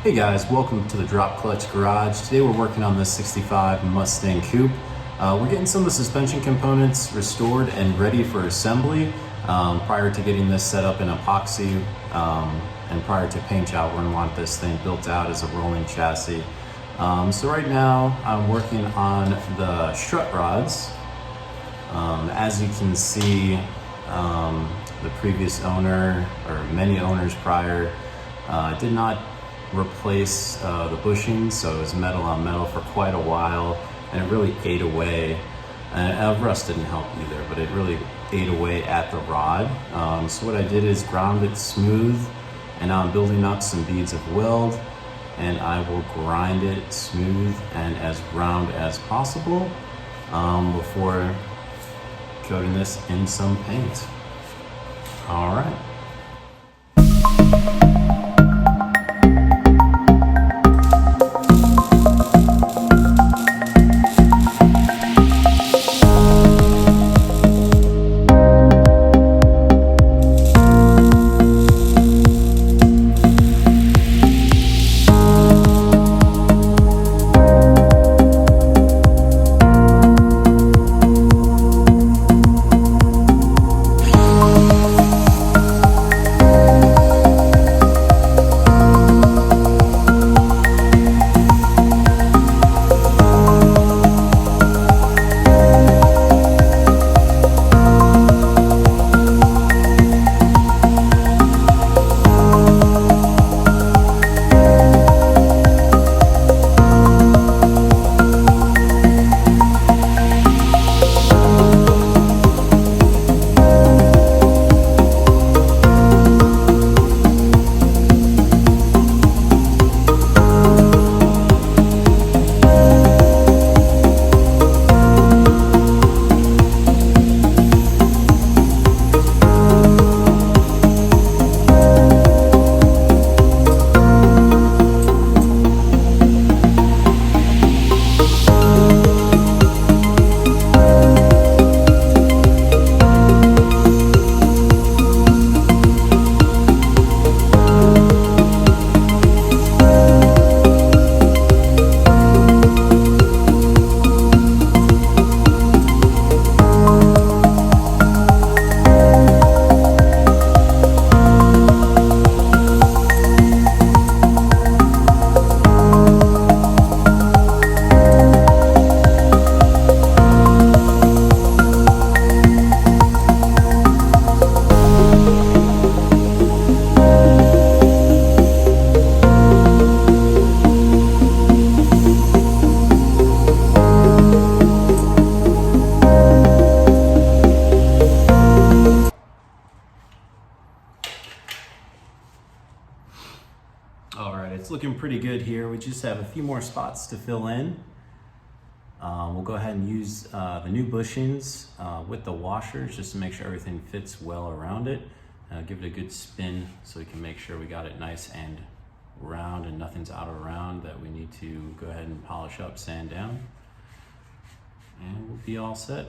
Hey guys, welcome to the Drop Clutch Garage. Today we're working on this 65 Mustang Coupe. We're getting some of the suspension components restored and ready for assembly prior to getting this set up in epoxy and prior to paint job. We're going to want this thing built out as a rolling chassis. So right now I'm working on the strut rods. As you can see, the previous owner, or many owners prior, did not replace the bushings, so it was metal on metal for quite a while, and it really ate away. And rust didn't help either, but it really ate away at the rod. So what I did is ground it smooth, and now I'm building up some beads of weld, and I will grind it smooth and as round as possible before coating this in some paint. All right. All right, it's looking pretty good here. We just have a few more spots to fill in. We'll go ahead and use the new bushings with the washers just to make sure everything fits well around it. Give it a good spin so we can make sure we got it nice and round and nothing's out of round that we need to go ahead and polish up, sand down, and we'll be all set.